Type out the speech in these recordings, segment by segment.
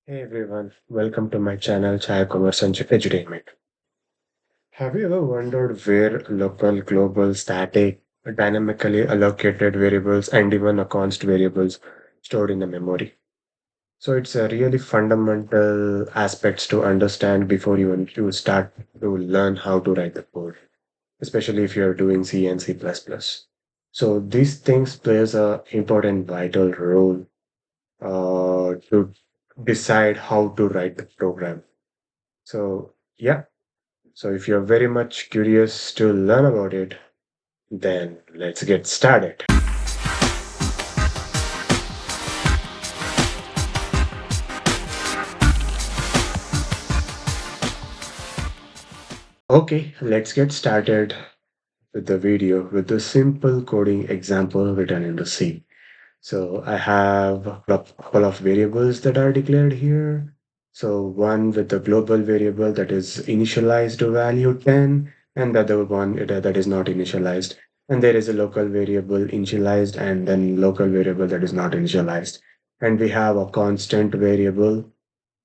Hey everyone, welcome to my channel Chai Commerce and Edutainment. Have you ever wondered where local, global, static, dynamically allocated variables and even a const variables stored in the memory? So it's a really fundamental aspects to understand before you start to learn how to write the code, especially if you're doing C and C++. So these things plays a important vital role to decide how to write the program. So, yeah. So, if you're very much curious to learn about it, then let's get started. Okay, let's get started with the video with a simple coding example written in the C. So I have a couple of variables that are declared here. So one with the global variable that is initialized to value 10, and the other one that is not initialized. And there is a local variable initialized and then local variable that is not initialized. And we have a constant variable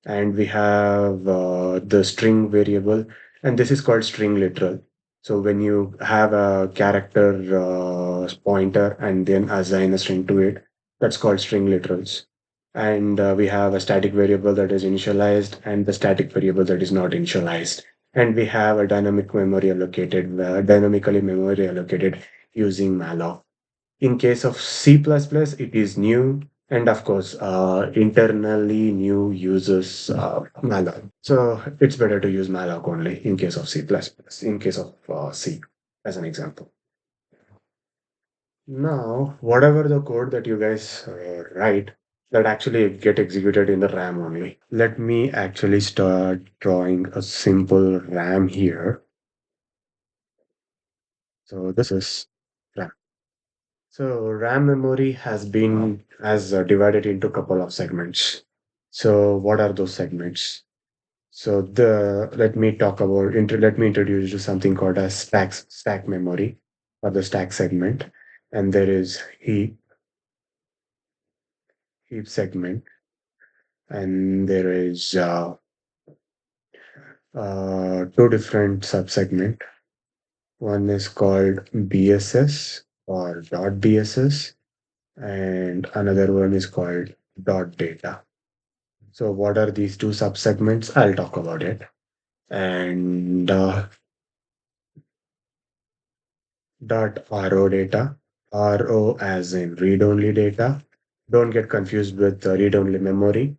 and we have the string variable, and this is called string literal. So when you have a character pointer and then assign a string to it, that's called string literals. And we have a static variable that is initialized and the static variable that is not initialized. And we have a dynamically memory allocated using malloc. In case of C++, it is new, and of course, internally new uses malloc. So it's better to use malloc only in case of C++, in case of C, as an example. Now, whatever the code that you guys write, that actually get executed in the RAM only. Let me actually start drawing a simple RAM here. So this is RAM. So RAM memory has divided into a couple of segments. So what are those segments? So the let me introduce you to something called as stack memory or the stack segment, and there is heap segment, and there is two different subsegment. One is called BSS or dot BSS, and another one is called dot data. So what are these two subsegments? I'll talk about it. And dot RO data, RO as in read-only data. Don't get confused with read-only memory.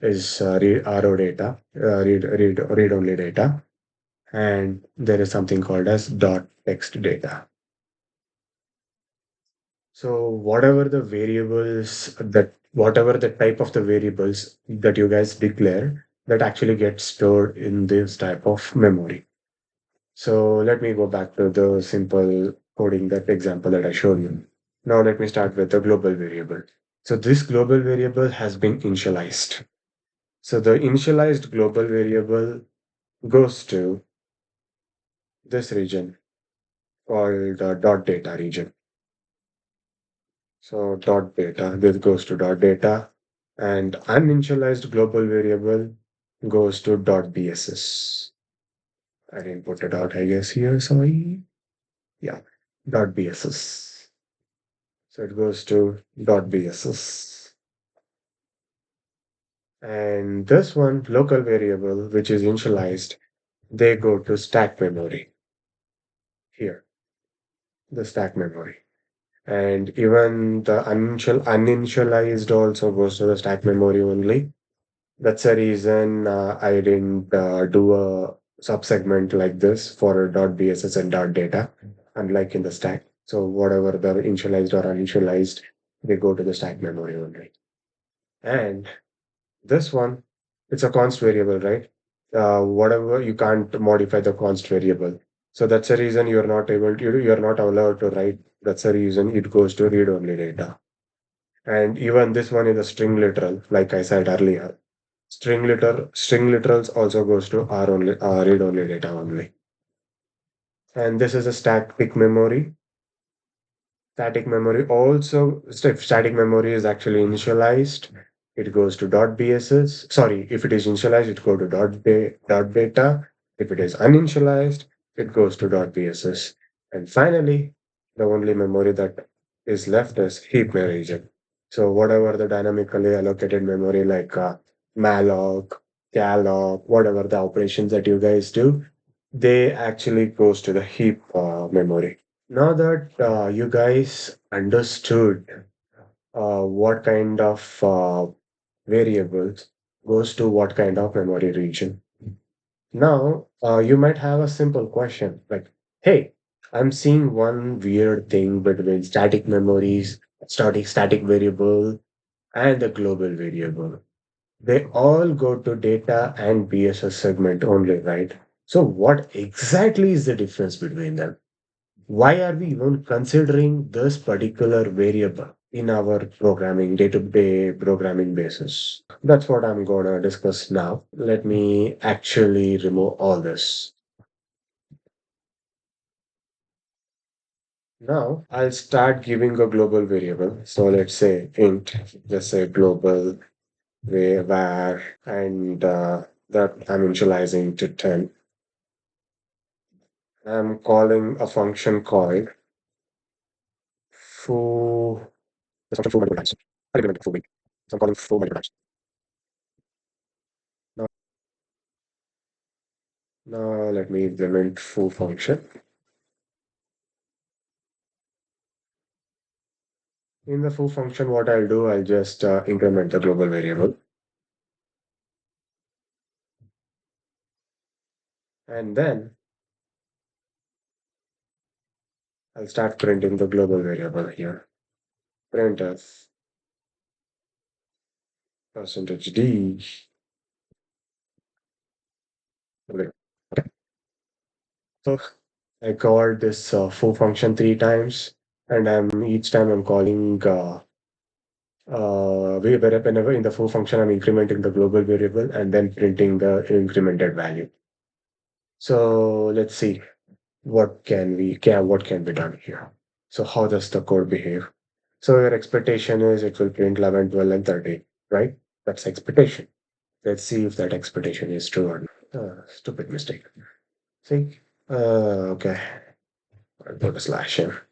Is RO data, read-only data. And there is something called as dot text data. So whatever the type of the variables that you guys declare, that actually gets stored in this type of memory. So let me go back to the simple coding, that example that I showed you. Now let me start with the global variable. So this global variable has been initialized. So the initialized global variable goes to this region called the dot data region. So dot data, this goes to dot data, and uninitialized global variable goes to dot BSS. I didn't put it out, I guess, here, sorry. Yeah, dot BSS. So it goes to dot .bss. And this one, local variable, which is initialized, they go to stack memory here, the stack memory. And even the uninitialized also goes to the stack memory only. That's the reason I didn't do a subsegment like this for dot .bss and dot .data, unlike in the stack. So whatever the initialized or uninitialized, they go to the stack memory only. And this one, it's a const variable, right? Whatever you can't modify the const variable. So that's the reason you're not allowed to write. That's the reason it goes to read only data. And even this one is a string literal, like I said earlier. String literals also goes to read only data only. And this is a static memory. Static memory also, static memory is actually initialized, it goes to dot bss. Sorry, if it is initialized, it go to dot beta. If it is uninitialized, it goes to dot bss. And finally, the only memory that is left is heap region. So whatever the dynamically allocated memory like malloc, calloc, whatever the operations that you guys do, they actually goes to the heap memory. Now that you guys understood what kind of variables goes to what kind of memory region. Now, you might have a simple question like, hey, I'm seeing one weird thing between static memories, static variable, and the global variable. They all go to data and BSS segment only, right? So what exactly is the difference between them? Why are we even considering this particular variable in our programming, day-to-day programming basis? That's what I'm gonna discuss now. Let me actually remove all this. Now I'll start giving a global variable. So let's say int, let's say global var, and that I'm initializing to 10. I'm calling a function called foo, this function foo multiple times. I'll implement foo week. So I'm calling foo multiple times. Now, now let me implement foo function. In the foo function, what I'll do, I'll just increment the global variable. And then I'll start printing the global variable here. Printf percentage %d. Okay. So I called this foo function 3 times, and each time I'm calling whenever in the foo function I'm incrementing the global variable and then printing the incremented value. So let's see what can be done here. So how does the code behave? So your expectation is it will print 11, 12, and 13, right? That's expectation. Let's see if that expectation is true or not. Stupid mistake. See? Okay. I'll put a slash here.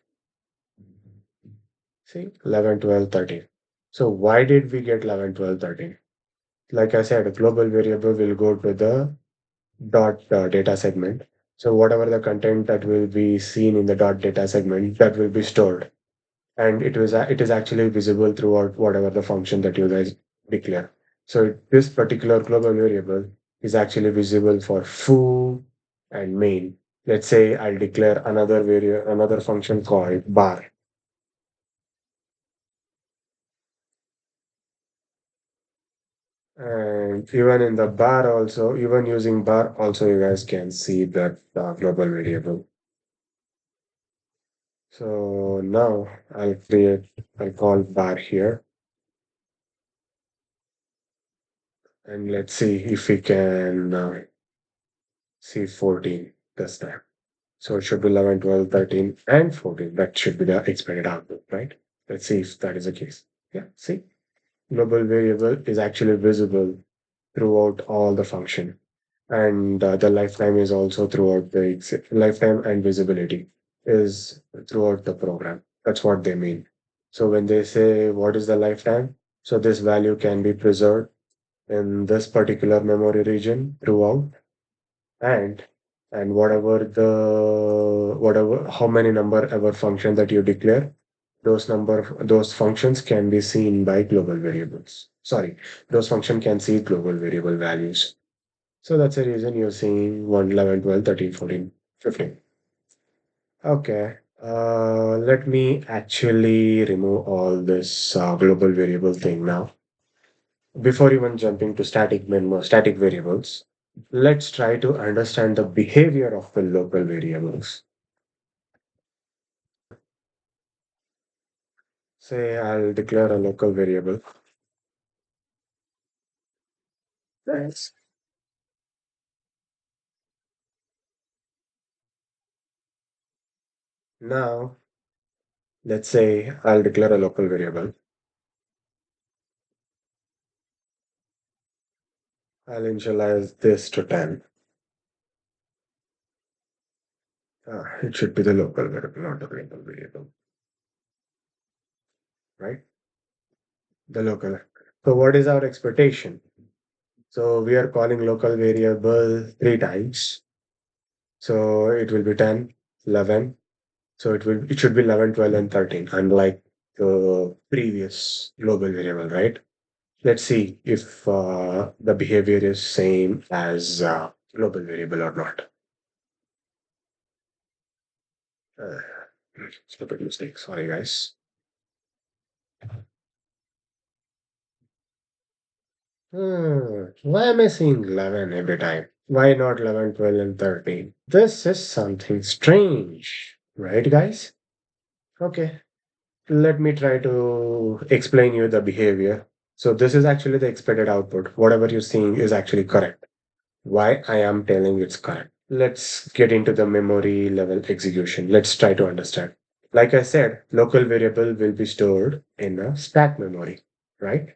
See? 11, 12, 13. So why did we get 11, 12, 13? Like I said, a global variable will go to the dot data segment. So whatever the content that will be seen in the dot data segment, that will be stored. And it is actually visible throughout whatever the function that you guys declare. So this particular global variable is actually visible for foo and main. Let's say I'll declare another function called bar. And even in the bar also, even using bar also, you guys can see that global variable. So now I'll call bar here, and let's see if we can see 14 this time. So it should be 11, 12, 13, and 14. That should be the expected output, right? Let's see if that is the case. Yeah, see, global variable is actually visible throughout all the function. And the lifetime is also throughout lifetime and visibility is throughout the program. That's what they mean. So when they say what is the lifetime, so this value can be preserved in this particular memory region throughout, and whatever how many number ever function that you declare, those functions can be seen by global variables. Sorry, those function can see global variable values. So that's the reason you're seeing 1, 11, 12, 13, 14, 15. Okay. Let me actually remove all this global variable thing now. Before even jumping to static variables, let's try to understand the behavior of the local variables. Say I'll declare a local variable. Yes. Now, let's say I'll declare a local variable. I'll initialize this to 10. It should be the local variable, not the global variable, right? The local. So what is our expectation? So we are calling local variable three times. So it will be 10, 11. So it should be 11, 12, and 13, unlike the previous global variable, right? Let's see if the behavior is same as global variable or not. Uh, Stupid mistake. Sorry, guys. Why am I seeing 11 every time? Why not 11, 12, and 13? This is something strange, right, guys? Okay, let me try to explain you the behavior. So this is actually the expected output. Whatever you're seeing is actually correct. Why I am telling it's correct. Let's get into the memory level execution. Let's try to understand. Like I said, local variable will be stored in a stack memory, right?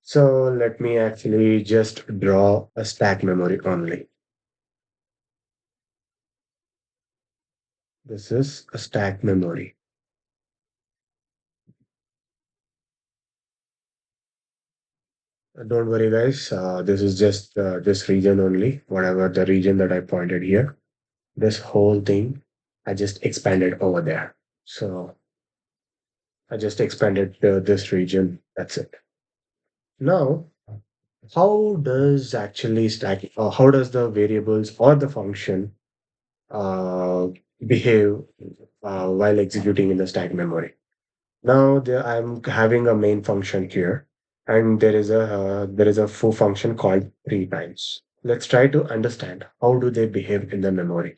So let me actually just draw a stack memory only. This is a stack memory. Don't worry, guys. This is just this region only, whatever the region that I pointed here. This whole thing, I just expanded over there. So I just expanded this region. That's it. Now, how does actually stack, how does the variables or the function uh, behave while executing in the stack memory? Now I'm having a main function here, and there is a foo function called three times. Let's try to understand how do they behave in the memory.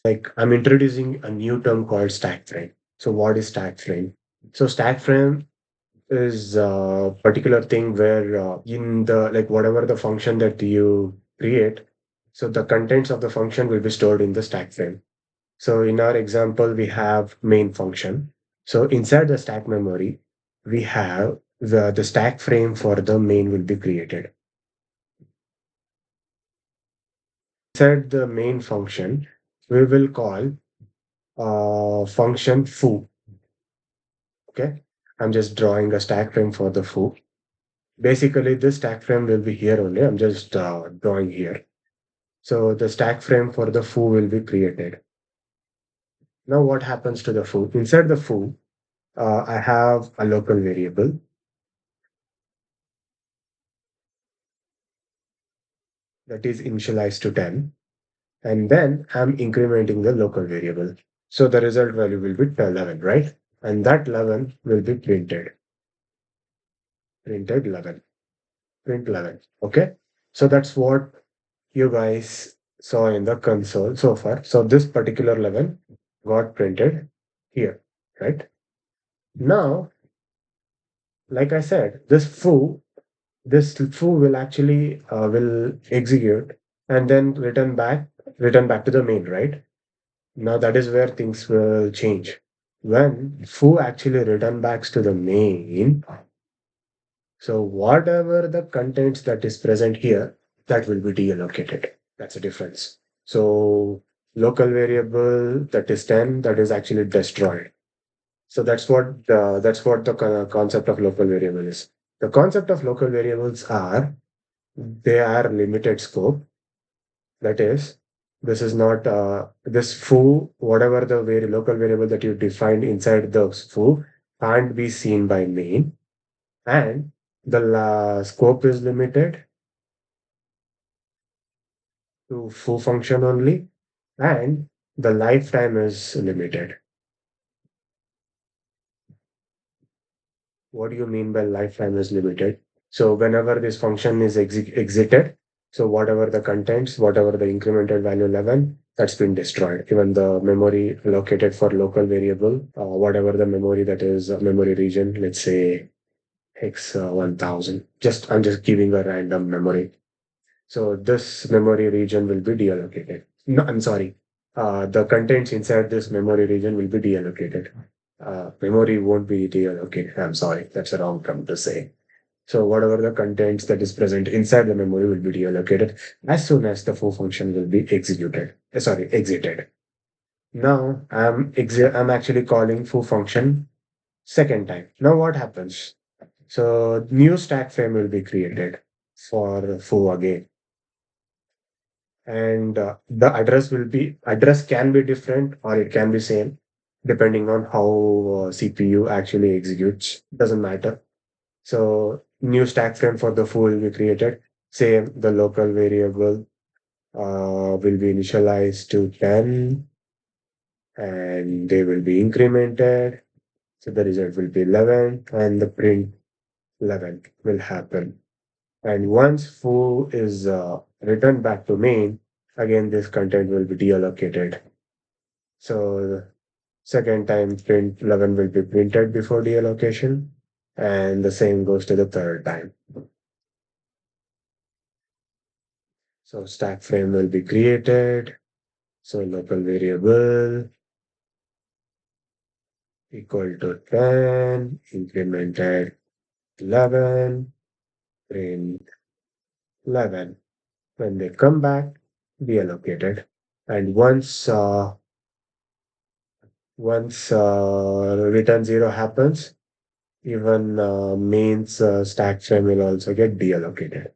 Like I'm introducing a new term called stack frame. So what is stack frame? So stack frame is a particular thing where in the like whatever the function that you create, so the contents of the function will be stored in the stack frame. So in our example, we have main function. So inside the stack memory, we have the stack frame for the main will be created. Inside the main function, we will call function foo. Okay. I'm just drawing a stack frame for the foo. Basically, this stack frame will be here only. I'm just drawing here. So the stack frame for the foo will be created. Now what happens to the foo? Inside the foo, I have a local variable that is initialized to 10. And then I'm incrementing the local variable. So the result value will be 11, right? And that 11 will be printed 11, print 11. Okay. So that's what you guys saw in the console so far. So this particular 11 got printed here, right? Now, like I said, this foo will actually will execute and then return back to the main, right? Now that is where things will change. When foo actually return backs to the main, so whatever the contents that is present here, that will be deallocated. That's a difference. So local variable that is 10, that is actually destroyed. So that's what the concept of local variable is. The concept of local variables are they are limited scope. That is, this is not this foo, whatever the local variable that you defined inside the foo can't be seen by main, and the scope is limited to foo function only, and the lifetime is limited. What do you mean by lifetime is limited? So whenever this function is exited, so whatever the contents, whatever the incremented value 11, that's been destroyed. Even the memory allocated for local variable, whatever the memory that is memory region, let's say X 1000. I'm just giving a random memory. So this memory region will be deallocated. No, I'm sorry. The contents inside this memory region will be deallocated. Memory won't be reallocated. I'm sorry, that's a wrong term to say. So whatever the contents that is present inside the memory will be deallocated as soon as the foo function will be executed. Sorry, exited. Now I'm actually calling foo function second time. Now what happens? So new stack frame will be created for foo again, and the address can be different or it can be same depending on how CPU actually executes. Doesn't matter. So new stack frame for the foo will be created. Same, the local variable will be initialized to 10 and they will be incremented. So the result will be 11 and the print 11 will happen. And once foo is returned back to main, again this content will be deallocated. So the second time print 11 will be printed before deallocation, and the same goes to the third time. So stack frame will be created. So local variable equal to 10, incremented 11, print 11. When they come back, deallocated. And once return 0 happens, even mains stack frame will also get deallocated.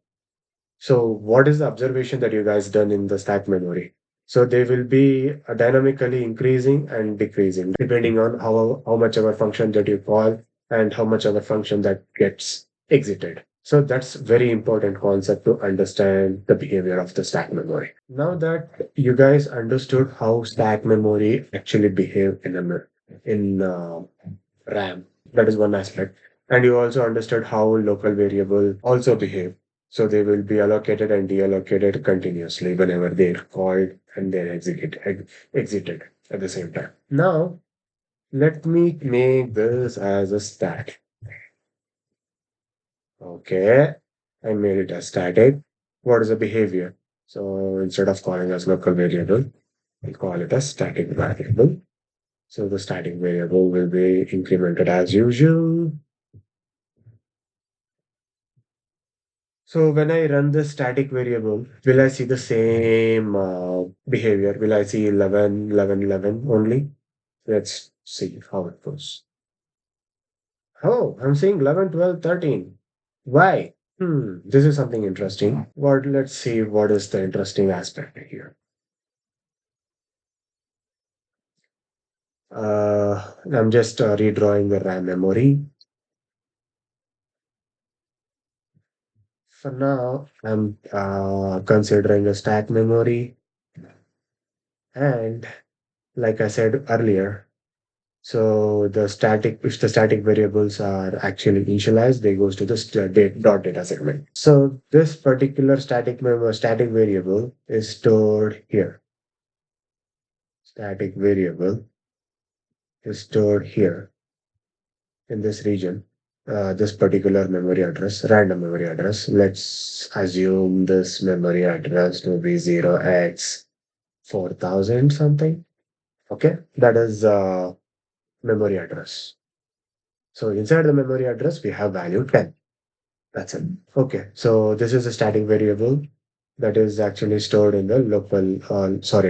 So what is the observation that you guys done in the stack memory? So they will be dynamically increasing and decreasing depending on how much of a function that you call and how much of a function that gets exited. So that's very important concept to understand the behavior of the stack memory. Now that you guys understood how stack memory actually behave in RAM, that is one aspect. And you also understood how local variable also behave. So they will be allocated and deallocated continuously whenever they're called and they're exited at the same time. Now, let me make this as a stack. Okay, I made it as static. What is the behavior? So instead of calling as local variable, we call it as static variable. So the static variable will be incremented as usual. So when I run the static variable, will I see the same behavior? Will I see 11, 11, 11 only? Let's see how it goes. Oh, I'm seeing 11, 12, 13. Why? This is something interesting. Let's see what is the interesting aspect here. I'm just redrawing the RAM memory. For now, I'm considering a stack memory. And like I said earlier, so if the static variables are actually initialized, they goes to the dot data segment. So this particular static variable is stored here. Static variable is stored here in this region. This particular memory address, random memory address. Let's assume this memory address to be 0x 4000 something. Okay, that is memory address. So inside the memory address, we have value 10. That's it. Okay, so this is a static variable that is actually stored in the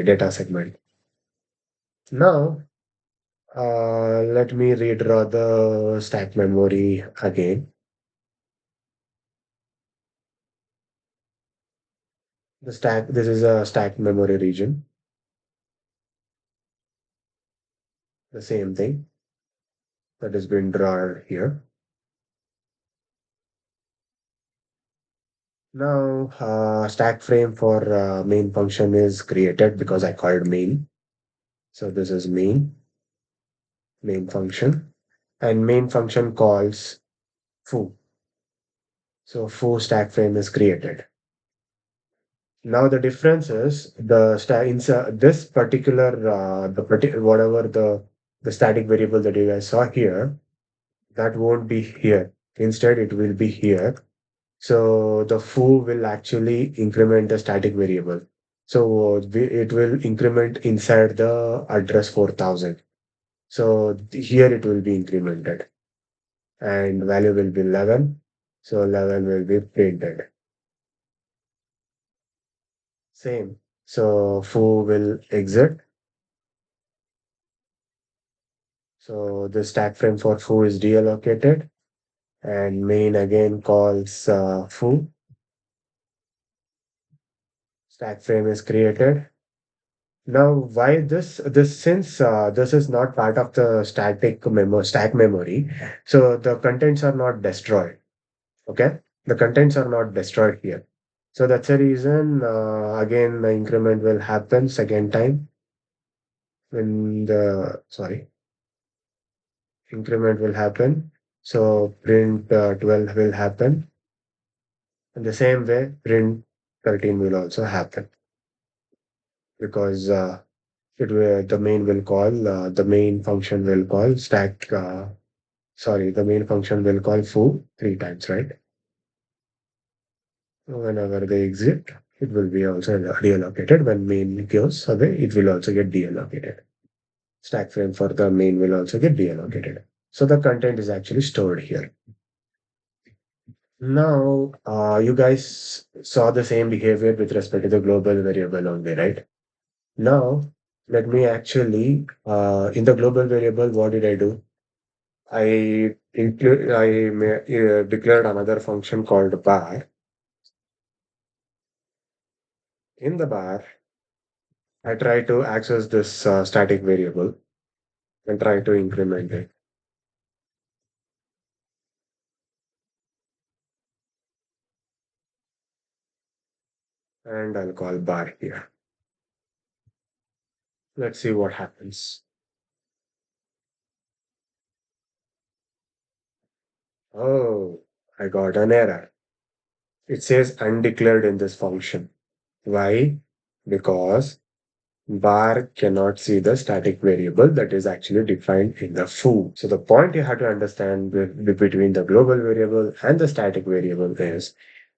data segment. Now, let me redraw the stack memory again. This is a stack memory region. The same thing that has been drawn here. Now, stack frame for main function is created because I called main. So this is main function, and main function calls foo. So foo stack frame is created. Now the difference is this particular whatever the static variable that you guys saw here, that won't be here. Instead, it will be here. So the foo will actually increment the static variable. So it will increment inside the address 4000. So here it will be incremented and value will be 11. So 11 will be printed. Same. So foo will exit. So the stack frame for foo is deallocated and main again calls foo. Stack frame is created. Now, why this? This since this is not part of the stack memory, so the contents are not destroyed. Okay, the contents are not destroyed here. So that's the reason. Again, the increment will happen second time when the sorry increment will happen. So print 12 will happen. In the same way, print 13 will also happen because the main will call the main function will call stack. The main function will call foo three times, right? Whenever they exit, it will be also reallocated. When main goes away, it will also get deallocated. Stack frame for the main will also get deallocated. So the content is actually stored here. Now, you guys saw the same behavior with respect to the global variable only, right? Now, let me actually, in the global variable, what did I do? I declared another function called bar. In the bar, I try to access this static variable and try to increment it. And I'll call bar here. Let's see what happens. Oh, I got an error. It says undeclared in this function. Why? Because bar cannot see the static variable that is actually defined in the foo. So the point you have to understand between the global variable and the static variable is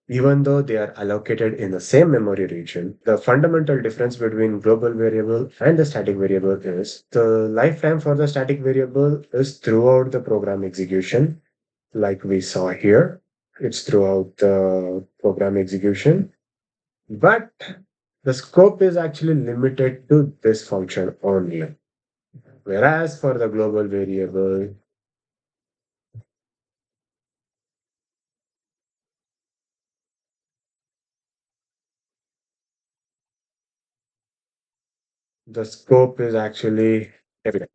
even though they are allocated in the same memory region, the fundamental difference between global variable and the static variable is the lifetime for the static variable is throughout the program execution, like we saw here. It's throughout the program execution, but the scope is actually limited to this function only. Whereas for the global variable, the scope is actually everything.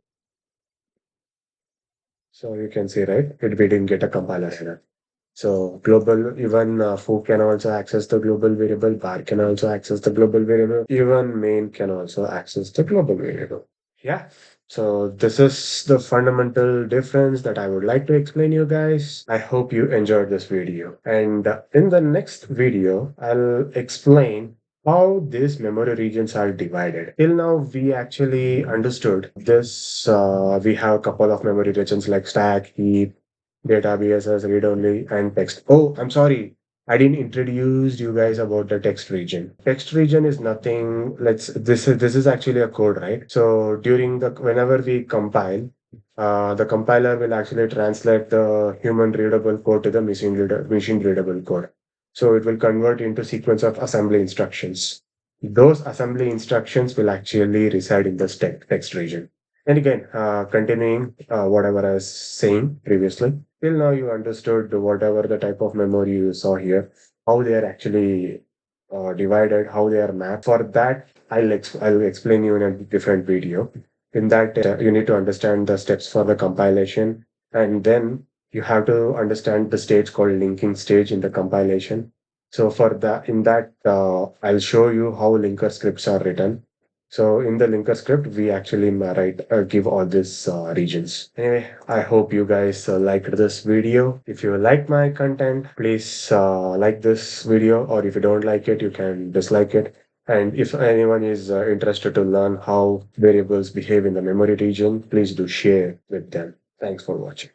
So you can see, right? We didn't get a compiler error. So global, even foo can also access the global variable, bar can also access the global variable, even main can also access the global variable. Yeah. So this is the fundamental difference that I would like to explain you guys. I hope you enjoyed this video. And in the next video, I'll explain how these memory regions are divided. Till now, we actually understood this. We have a couple of memory regions like stack, heap, databases, read-only, and text. Oh, I'm sorry. I didn't introduce you guys about the text region. Text region is nothing. This is actually a code, right? So during the whenever we compile, the compiler will actually translate the human readable code to the machine readable code. So it will convert into sequence of assembly instructions. Those assembly instructions will actually reside in the text region. And again, continuing whatever I was saying previously, till now you understood whatever the type of memory you saw here, how they are actually divided, how they are mapped. For that, I'll explain you in a different video. In that, you need to understand the steps for the compilation, and then you have to understand the stage called linking stage in the compilation. So for that, in that, I'll show you how linker scripts are written. So in the linker script, we actually give all these regions. Anyway, I hope you guys liked this video. If you like my content, please like this video, or if you don't like it, you can dislike it. And if anyone is interested to learn how variables behave in the memory region, please do share with them. Thanks for watching.